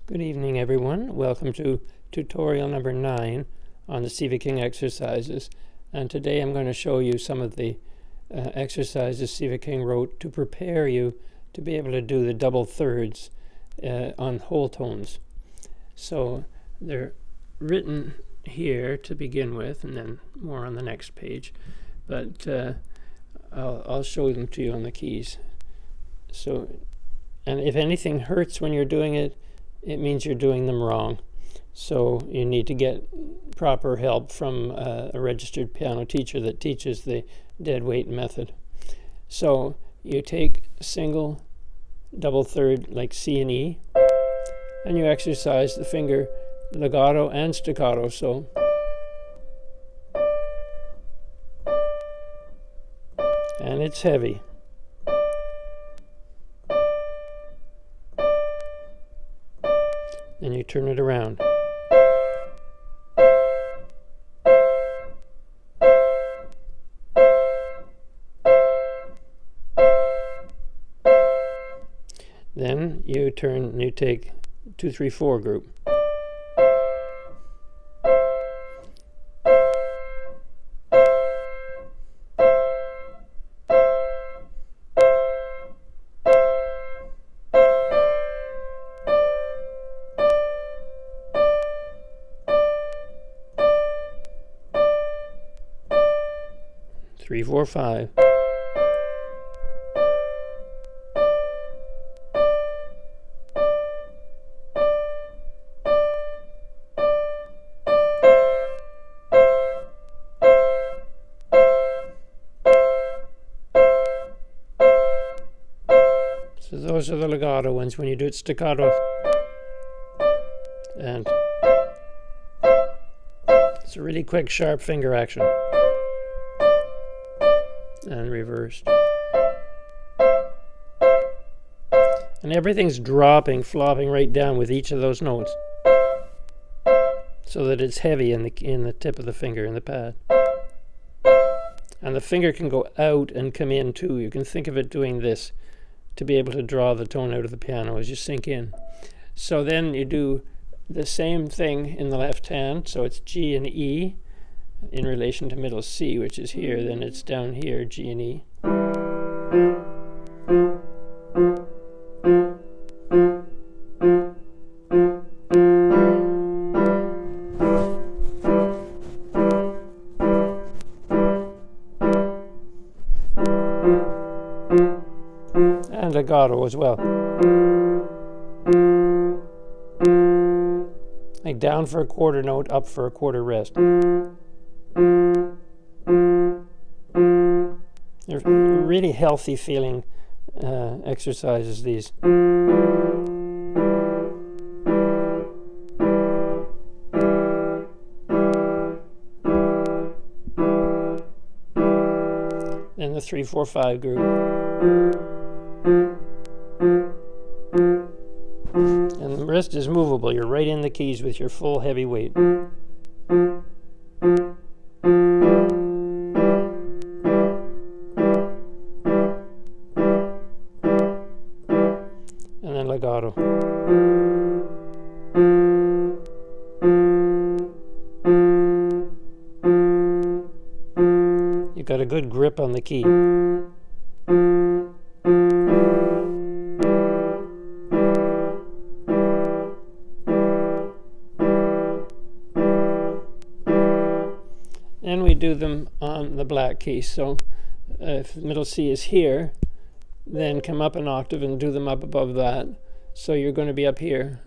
Good evening, everyone. Welcome to tutorial number 9 on the Sieveking exercises. And today I'm going to show you some of the exercises Sieveking wrote to prepare you to be able to do the double thirds on whole tones. So they're written here to begin with, and then more on the next page. But I'll show them to you on the keys. So, and if anything hurts when you're doing it, it means you're doing them wrong. So you need to get proper help from a registered piano teacher that teaches the dead weight method. So you take single, double third like C and E, and you exercise the finger legato and staccato. So and it's heavy. Then you turn it around. Then you take 2, 3, 4 group. Three, 4, 5. So those are the legato ones when you do it staccato. And it's a really quick, sharp finger action. And reversed. And everything's dropping, flopping right down with each of those notes, so that it's heavy in the tip of the finger in the pad. And the finger can go out and come in too. You can think of it doing this to be able to draw the tone out of the piano as you sink in. So then you do the same thing in the left hand, so it's G and E in relation to middle C, which is here. Then it's down here, G and E. And legato as well. Like down for a quarter note, up for a quarter rest. They're really healthy feeling exercises, these. And the 3, 4, 5 group. And the rest is movable. You're right in the keys with your full heavy weight. And then legato. You've got a good grip on the key. And we do them on the black key. So if middle C is here, then come up an octave and do them up above that. So you're going to be up here.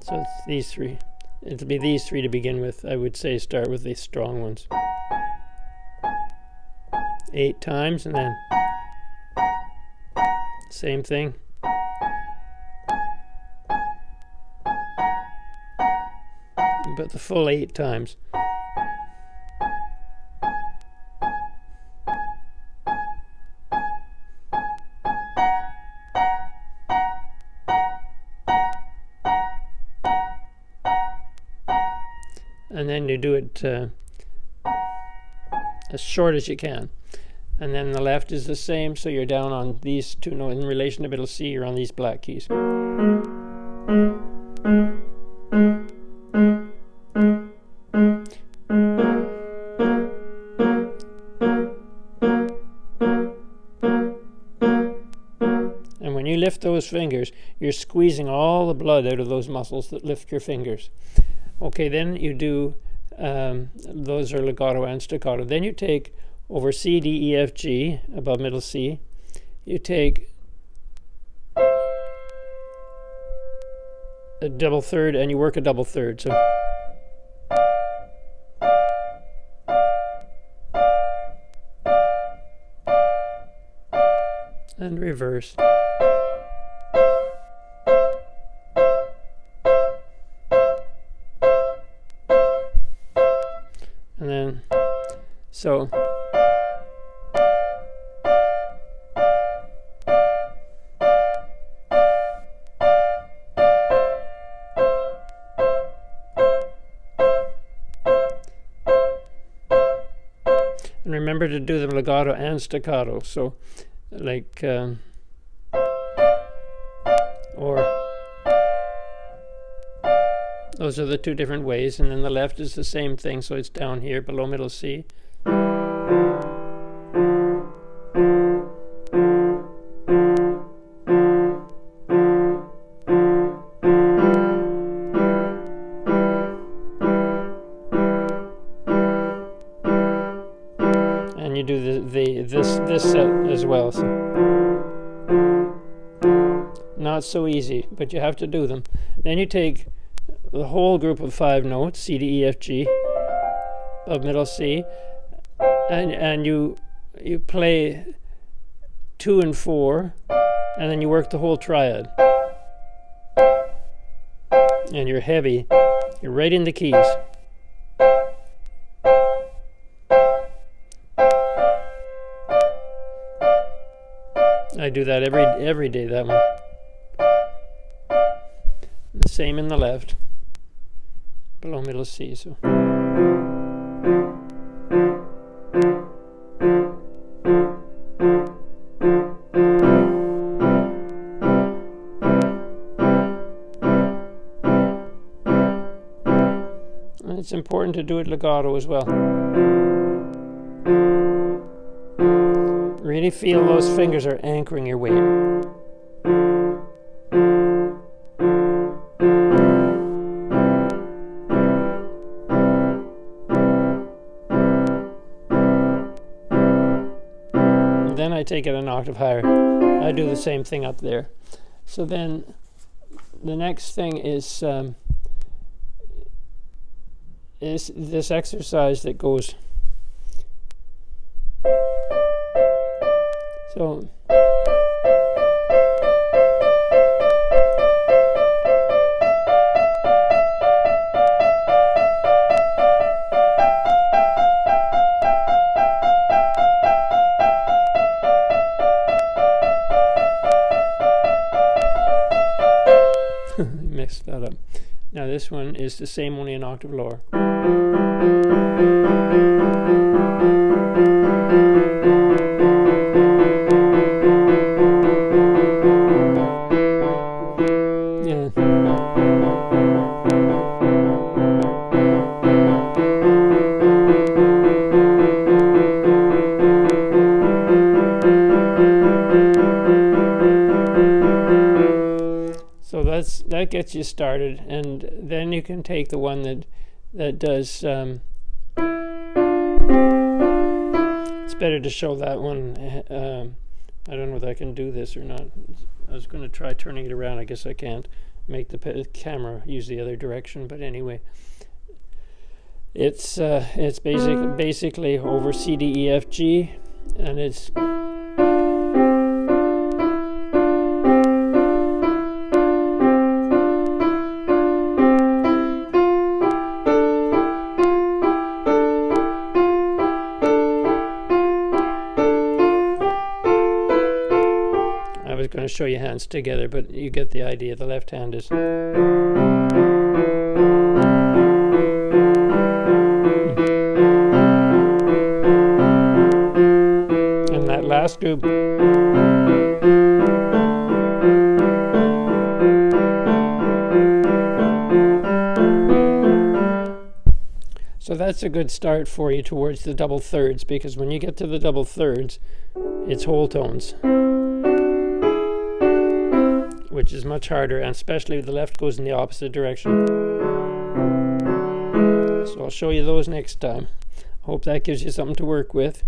So it's these three. It'll be these three to begin with. I would say start with the strong ones. 8 times, and then same thing. But the full 8 times. And then you do it as short as you can. And then the left is the same, so you're down on these two notes. In relation to middle C, you're on these black keys. And when you lift those fingers, you're squeezing all the blood out of those muscles that lift your fingers. Okay, then you do, those are legato and staccato. Then you take over C, D, E, F, G, above middle C, you take a double third and you work a double third. So and reverse. And then, so and remember to do the legato and staccato. So like or those are the two different ways, and then the left is the same thing, so it's down here below middle C. And you do this set as well. So not so easy, but you have to do them. Then you take the whole group of 5 notes, C, D, E, F, G, of middle C, and you play 2 and 4, and then you work the whole triad. And you're heavy. You're right in the keys. I do that every day, that one. The same in the left, below middle C. So and it's important to do it legato as well. Really feel those fingers are anchoring your weight. And then I take it an octave higher. I do the same thing up there. So then the next thing is this exercise that goes. So messed that up. Now this one is the same, only an octave lower. So that gets you started, and then you can take the one that does. It's better to show that one. I don't know if I can do this or not. I was going to try turning it around. I guess I can't make the camera use the other direction. But anyway, it's basically over C, D, E, F, G, and it's. I was going to show you hands together, but you get the idea. The left hand is. And last group. So that's a good start for you towards the double thirds, because when you get to the double thirds, it's whole tones, which is much harder, and especially if the left goes in the opposite direction. So I'll show you those next time. Hope that gives you something to work with.